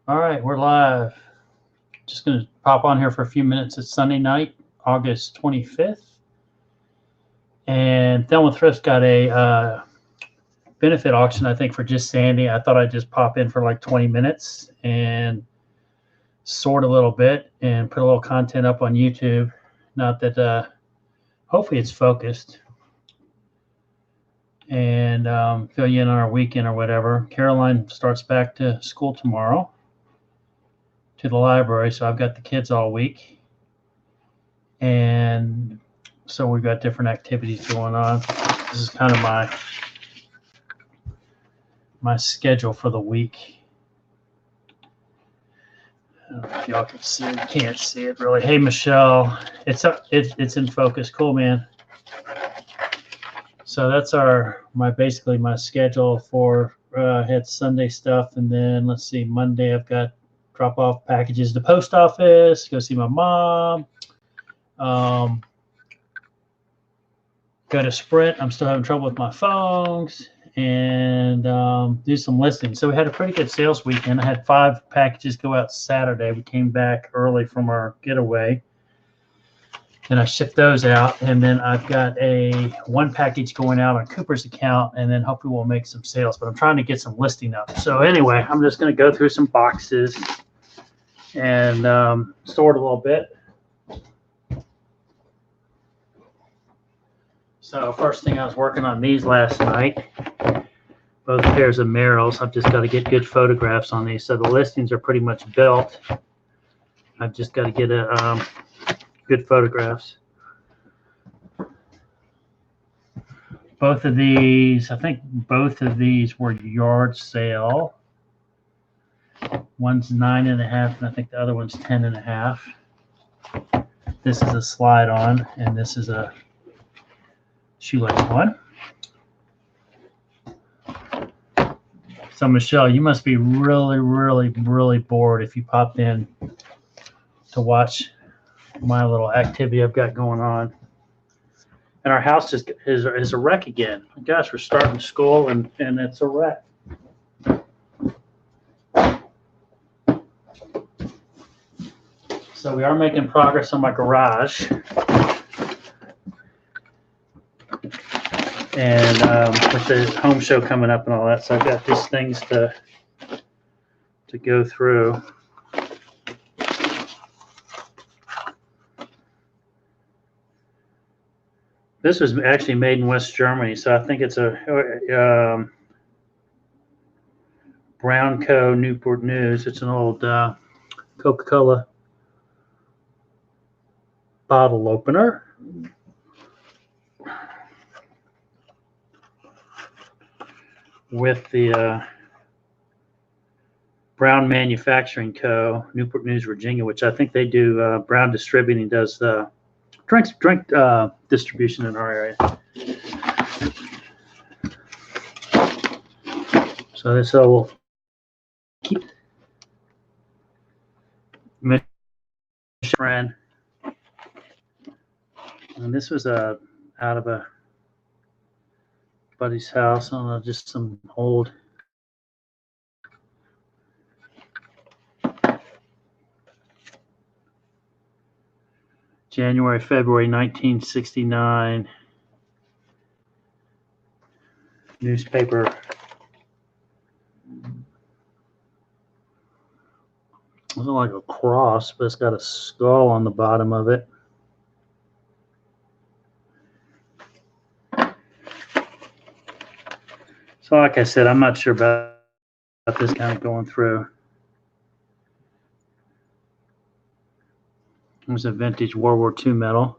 All right, we're live. Just going to pop on here for a few minutes. It's Sunday night, August 25th. And Thelma Thrift's got a benefit auction, I think, for Just Sandy. I thought I'd just pop in for like 20 minutes and sort a little bit and put a little content up on YouTube. Not that, hopefully, it's focused. And fill you in on our weekend or whatever. Caroline starts back to school tomorrow, to the library, so I've got the kids all week. And so we've got different activities going on. This is kind of my schedule for the week. I don't know if y'all can see it. You can't see it really. Hey, Michelle, it's in focus. Cool, man. So that's basically my schedule for had Sunday stuff, and then let's see, Monday I've got drop off packages to the post office, go see my mom. Go to Sprint. I'm still having trouble with my phones, and do some listings. So we had a pretty good sales weekend. I had 5 packages go out Saturday. We came back early from our getaway, and I shipped those out. And then I've got one package going out on Cooper's account, and then hopefully we'll make some sales. But I'm trying to get some listing up. So anyway, I'm just going to go through some boxes and sort a little bit. So first thing, I was working on these last night, both pairs of Merrills. I've just got to get good photographs on these. So the listings are pretty much built. I've just got to get good photographs. Both of these, I think both of these were yard sale. One's 9.5, and I think the other one's 10.5. This is a slide on, and this is a shoelace one. So Michelle, you must be really, really, really bored if you popped in to watch my little activity I've got going on. And our house is a wreck again. Gosh, we're starting school and it's a wreck. So we are making progress on my garage. And with the home show coming up and all that, so I've got these things to go through. This was actually made in West Germany, so I think it's a Brownco Newport News. It's an old Coca-Cola bottle opener. With the Brown Manufacturing Co., Newport News, Virginia, which I think they do. Brown Distributing does drink distribution in our area. So this will keep friend, and this was out of a buddy's house. I don't know, just some old January, February 1969 newspaper. It looks like a cross, but it's got a skull on the bottom of it. So like I said, I'm not sure about this kind of going through. It was a vintage World War II medal.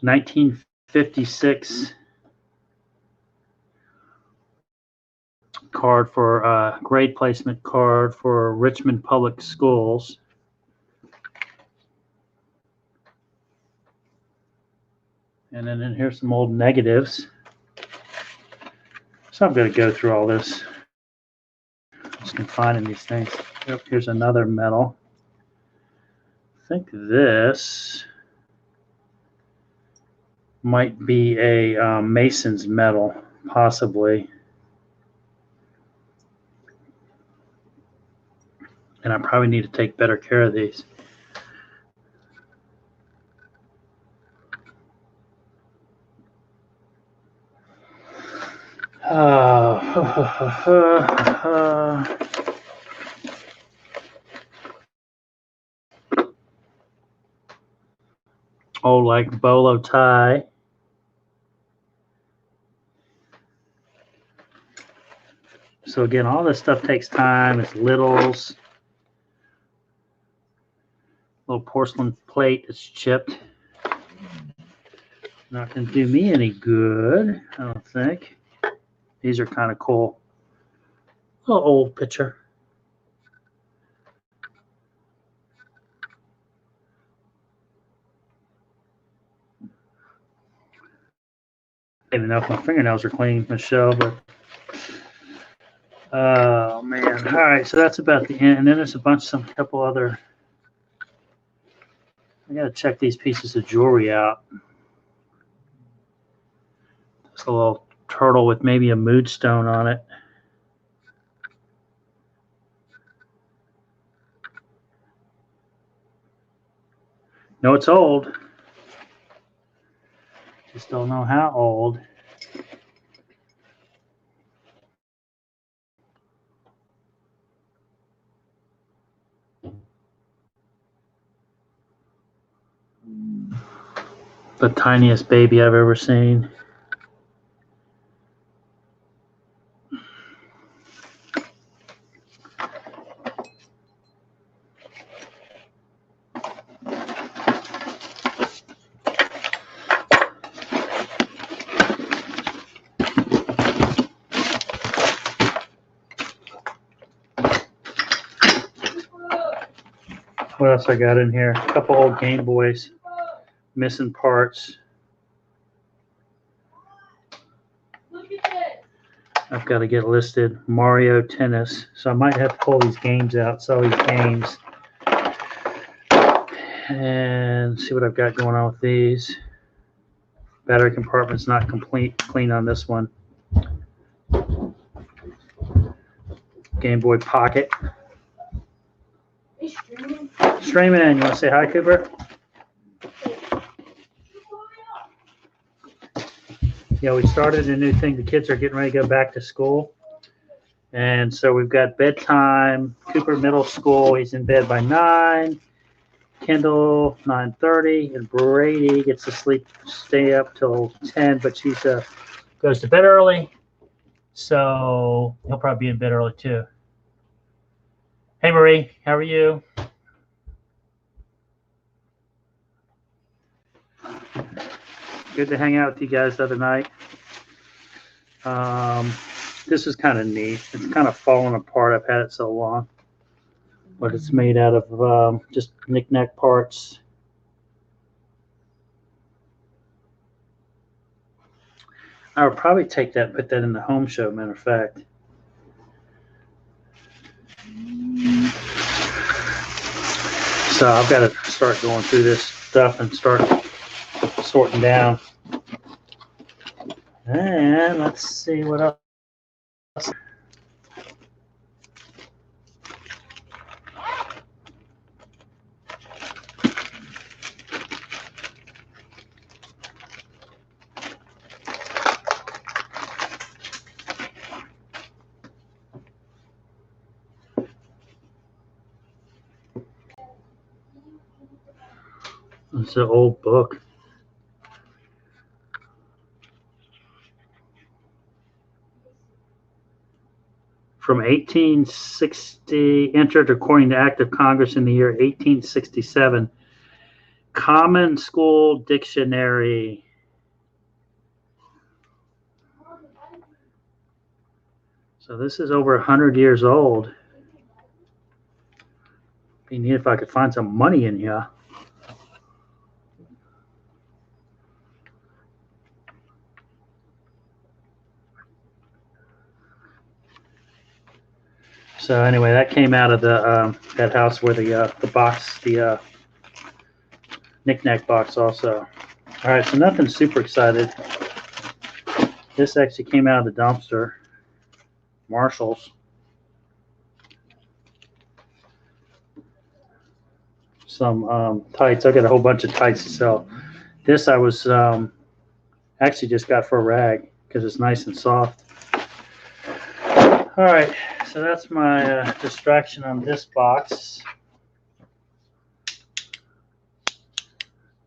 $1956 card for grade placement card for Richmond Public Schools. And then here's some old negatives. So I'm going to go through all this. Just finding these things. Yep, here's another medal. think this might be a Mason's medal, possibly. And I probably need to take better care of these. Oh, like bolo tie. So again, all this stuff takes time. It's littles. Little porcelain plate that's chipped. Not going to do me any good, I don't think. These are kind of cool. A little old picture. I don't even know if my fingernails are clean, Michelle, but oh man. All right, so that's about the end. And then there's a couple other. I gotta check these pieces of jewelry out. There's a little turtle with maybe a moodstone on it. No, it's old. Just don't know how old. The tiniest baby I've ever seen. What else I got in here? A couple old Game Boys, missing parts. I've got to get listed. Mario Tennis. So I might have to pull these games out, sell these games, and see what I've got going on with these. Battery compartment's not clean on this one. Game Boy Pocket. Streaming in. You want to say hi, Cooper? Yeah, we started a new thing. The kids are getting ready to go back to school. And so we've got bedtime. Cooper Middle School, he's in bed by 9. Kendall, 9:30. And Brady gets to stay up till 10, but she goes to bed early. So he'll probably be in bed early too. Hey, Marie, how are you? Good to hang out with you guys the other night. This is kind of neat. It's kind of falling apart. I've had it so long. But it's made out of just knick-knack parts. I would probably take that and put that in the home show, matter of fact. So I've got to start going through this stuff and start sorting down. And let's see what else. It's an old book. From 1860, entered according to Act of Congress in the year 1867. Common School Dictionary. So this is over 100 years old. Be neat if I could find some money in here. So anyway, that came out of the that house where the box, the knick-knack box also. All right, so nothing super excited. This actually came out of the dumpster. Marshalls. Some tights. I got a whole bunch of tights to sell. This I was actually just got for a rag because it's nice and soft. All right, so that's my distraction on this box.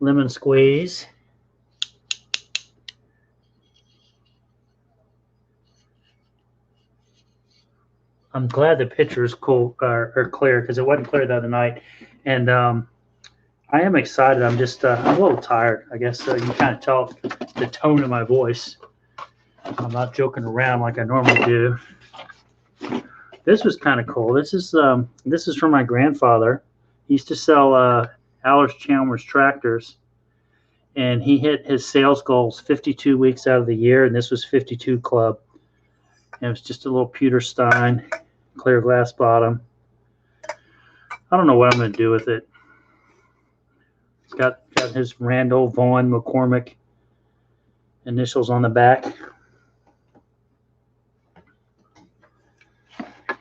Lemon squeeze. I'm glad the picture is cool or clear because it wasn't clear the other night, and I am excited. I'm just I'm a little tired. I guess you can kind of tell the tone of my voice. I'm not joking around like I normally do. This was kind of cool. This is from my grandfather. He used to sell Allers-Chalmers tractors, and he hit his sales goals 52 weeks out of the year, and this was 52 Club. And it was just a little Pewter Stein, clear glass bottom. I don't know what I'm going to do with it. It's got his Randall Vaughn McCormick initials on the back.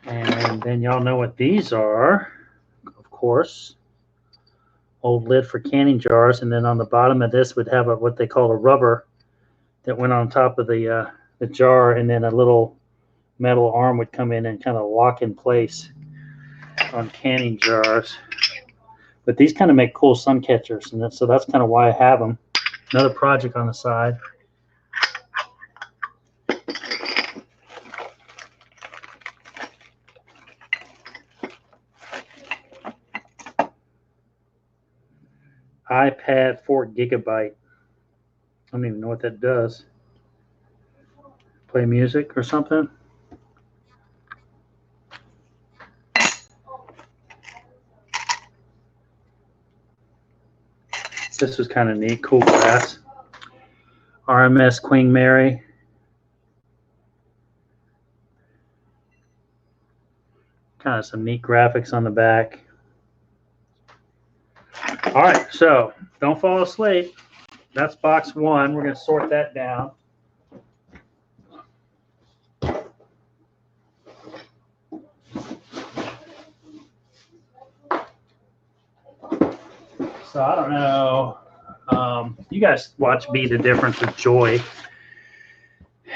And then y'all know what these are, of course. Old lid for canning jars, and then on the bottom of this would have what they call a rubber that went on top of the jar, and then a little metal arm would come in and kind of lock in place on canning jars. But these kind of make cool sun catchers, and so that's kind of why I have them. Another project on the side. iPad 4 gigabyte. I don't even know what that does. Play music or something? This was kind of neat. Cool glass. RMS Queen Mary. Kind of some neat graphics on the back. All right, so don't fall asleep. That's box one. We're going to sort that down. So I don't know. You guys watch Be the Difference with Joy.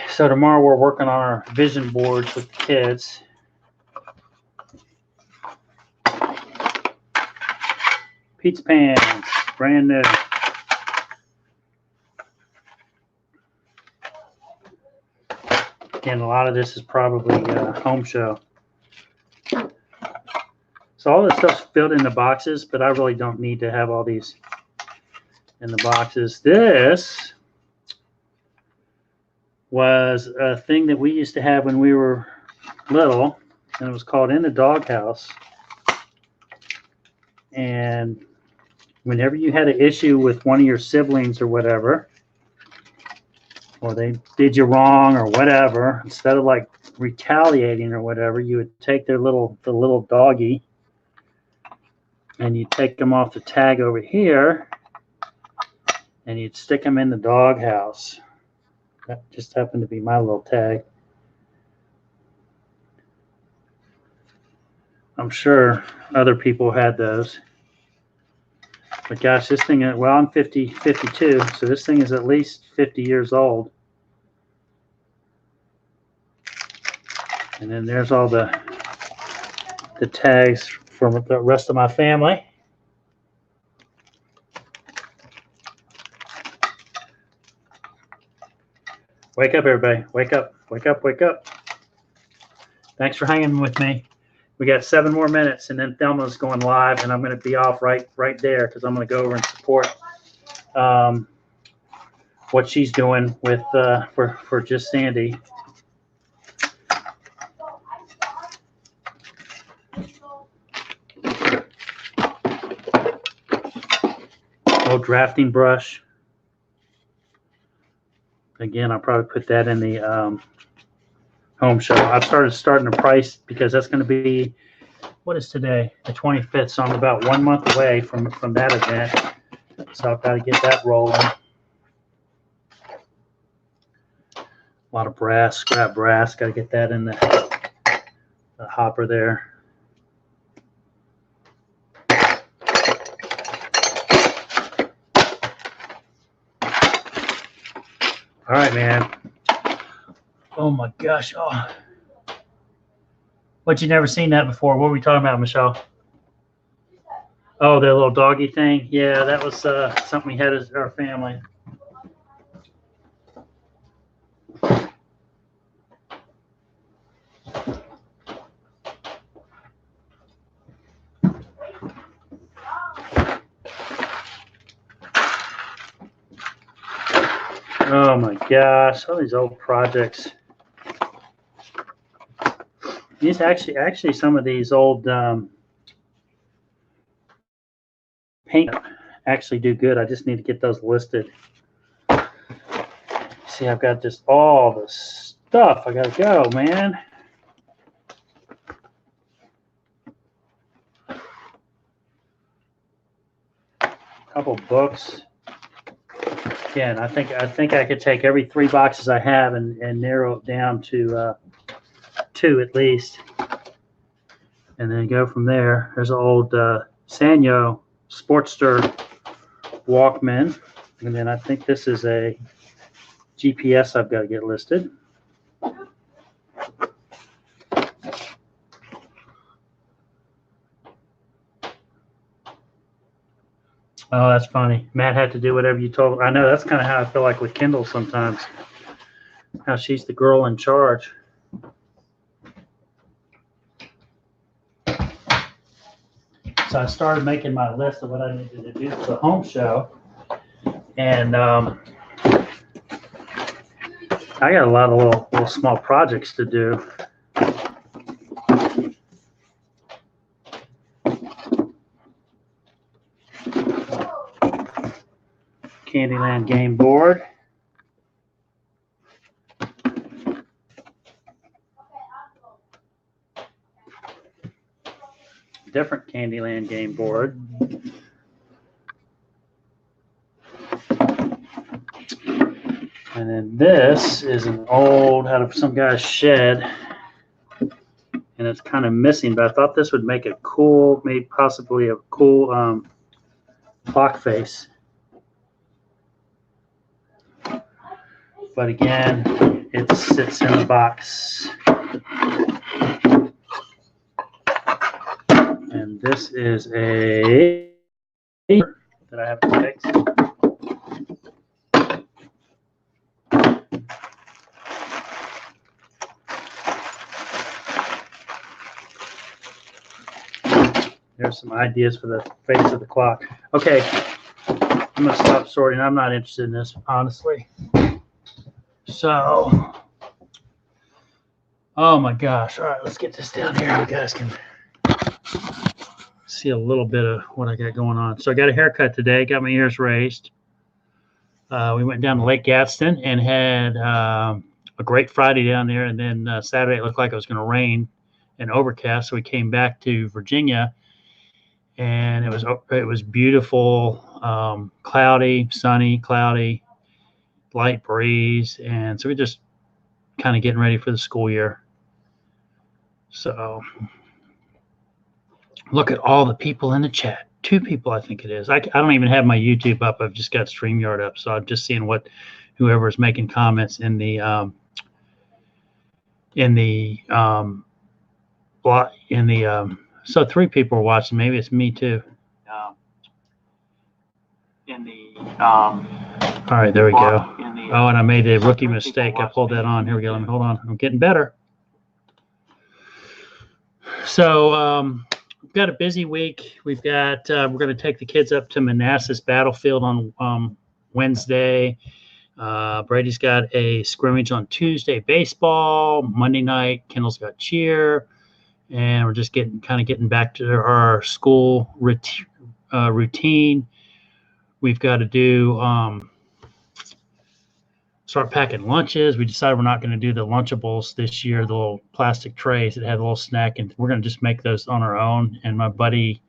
So tomorrow we're working on our vision boards with the kids. Pizza pans, brand new. Again, a lot of this is probably home show. So all this stuff's filled in the boxes, but I really don't need to have all these in the boxes. This was a thing that we used to have when we were little, and it was called In the Doghouse. And whenever you had an issue with one of your siblings or whatever, or they did you wrong or whatever, instead of like retaliating or whatever, you would take the little doggy and you'd take them off the tag over here and you'd stick them in the doghouse. That just happened to be my little tag. I'm sure other people had those. But gosh, this thing, well, I'm 52, so this thing is at least 50 years old. And then there's all the tags for the rest of my family. Wake up, everybody. Wake up, wake up, wake up. Thanks for hanging with me. We got 7 more minutes, and then Thelma's going live, and I'm going to be off right there because I'm going to go over and support what she's doing with for Just Sandy. Old drafting brush. Again, I'll probably put that in the home show. I've starting a price because that's going to be, what is today? The 25th. So I'm about 1 month away from that event. So I've got to get that rolling. A lot of brass, scrap brass. Got to get that in the hopper there. All right, man. Oh my gosh. Oh. But you never seen that before. What were we talking about, Michelle? Oh, the little doggy thing. Yeah, that was something we had as our family. Oh my gosh, all these old projects. These actually some of these old paint actually do good. I just need to get those listed. See, I've got just all the stuff. I gotta go, man. Couple books. Again, I think I could take every 3 boxes I have and narrow it down to 2 at least, and then go from there. There's an old Sanyo Sportster Walkman, and then I think this is a GPS I've got to get listed. Oh, that's funny. Matt had to do whatever you told him. I know, that's kind of how I feel like with Kindle sometimes. How she's the girl in charge. So I started making my list of what I needed to do for the home show. And I got a lot of little small projects to do. Candyland game board. Different Candyland game board. And then this is an old out of some guy's shed, and it's kind of missing, but I thought this would make a cool, maybe possibly a cool clock face. But again, it sits in a box. And this is a that I have to fix. There's some ideas for the face of the clock. Okay, I'm gonna stop sorting. I'm not interested in this, honestly. So, oh my gosh. All right, let's get this down here. You guys can see a little bit of what I got going on. So I got a haircut today, got my ears raised. We went down to Lake Gadsden and had a great Friday down there. And then Saturday it looked like it was going to rain and overcast. So we came back to Virginia, and it was beautiful, cloudy, sunny, cloudy, light breeze. And so we're just kind of getting ready for the school year. So look at all the people in the chat. 2 people, I think it is. I don't even have my YouTube up. I've just got StreamYard up. So I'm just seeing what whoever is making comments in the so 3 people are watching. Maybe it's me too. All right, there we go. Oh, and I made a rookie mistake. I pulled that on. Here we go. Let me hold on. I'm getting better. So we've got a busy week. We've got we're going to take the kids up to Manassas Battlefield on Wednesday. Brady's got a scrimmage on Tuesday, baseball. Monday night, Kendall's got cheer, and we're just getting back to our school routine. We've got to do start packing lunches. We decided we're not going to do the Lunchables this year, the little plastic trays that have a little snack, and we're going to just make those on our own. And my buddy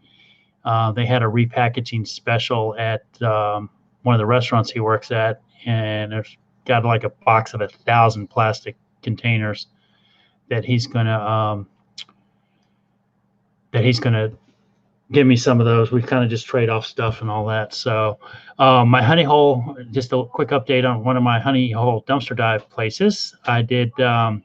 They had a repackaging special at one of the restaurants he works at, and there's got like a box of 1,000 plastic containers that he's gonna give me some of those. We kind of just trade off stuff and all that. So my honey hole, just a quick update on one of my honey hole dumpster dive places. I did. They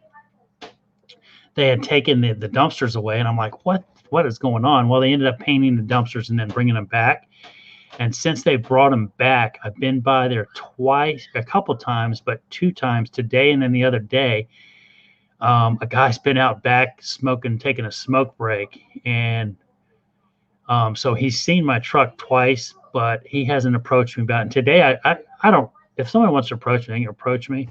had taken the dumpsters away, and I'm like, what is going on? Well, they ended up painting the dumpsters and then bringing them back. And since they brought them back, I've been by there twice, a couple times, but 2 times today and then the other day. A guy's been out back smoking, taking a smoke break, and so he's seen my truck twice, but he hasn't approached me about it. And today, I don't. If someone wants to approach me, they can approach me.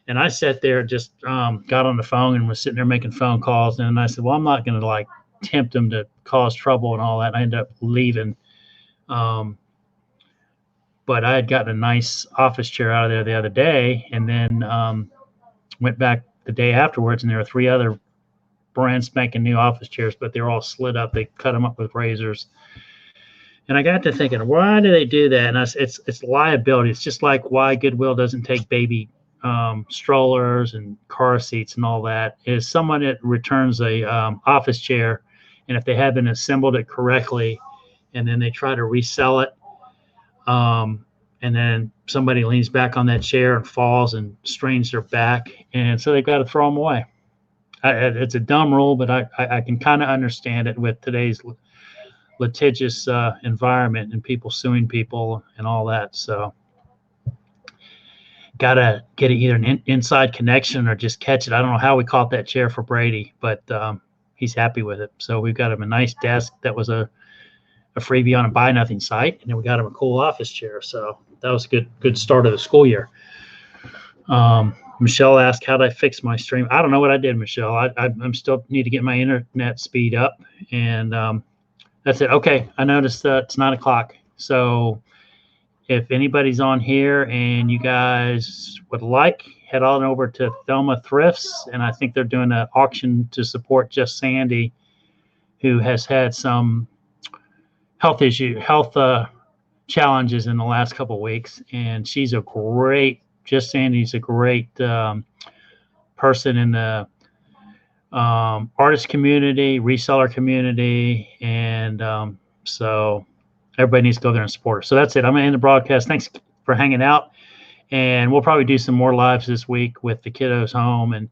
And I sat there, just got on the phone and was sitting there making phone calls. And I said, well, I'm not going to like tempt him to cause trouble and all that. And I ended up leaving. But I had gotten a nice office chair out of there the other day, and then went back the day afterwards, and there were 3 other brand spanking new office chairs, but they're all slid up. They cut them up with razors. And I got to thinking, why do they do that? And it's liability. It's just like why Goodwill doesn't take baby strollers and car seats and all that. Is someone that returns a office chair, and if they haven't assembled it correctly, and then they try to resell it, and then somebody leans back on that chair and falls and strains their back, and so they've got to throw them away. It's a dumb rule, but I can kind of understand it with today's litigious environment and people suing people and all that. So got to get either an inside connection or just catch it. I don't know how we caught that chair for Brady, but he's happy with it. So we've got him a nice desk that was a freebie on a Buy Nothing site, and then we got him a cool office chair. So that was a good start of the school year. Michelle asked, how did I fix my stream? I don't know what I did, Michelle. I'm still need to get my internet speed up, and that's it. Okay, I noticed that it's 9 o'clock. So if anybody's on here and you guys would like, head on over to Thelma Thrifts, and I think they're doing an auction to support Just Sandy, who has had some health challenges in the last couple of weeks, and she's a great. Just Sandy's a great person in the artist community, reseller community, and so everybody needs to go there and support her. So that's it. I'm going to end the broadcast. Thanks for hanging out, and we'll probably do some more lives this week with the kiddos home, and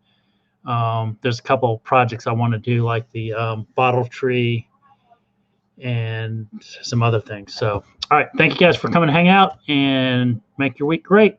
there's a couple projects I want to do, like the bottle tree and some other things. So, all right. Thank you guys for coming to hang out, and make your week great.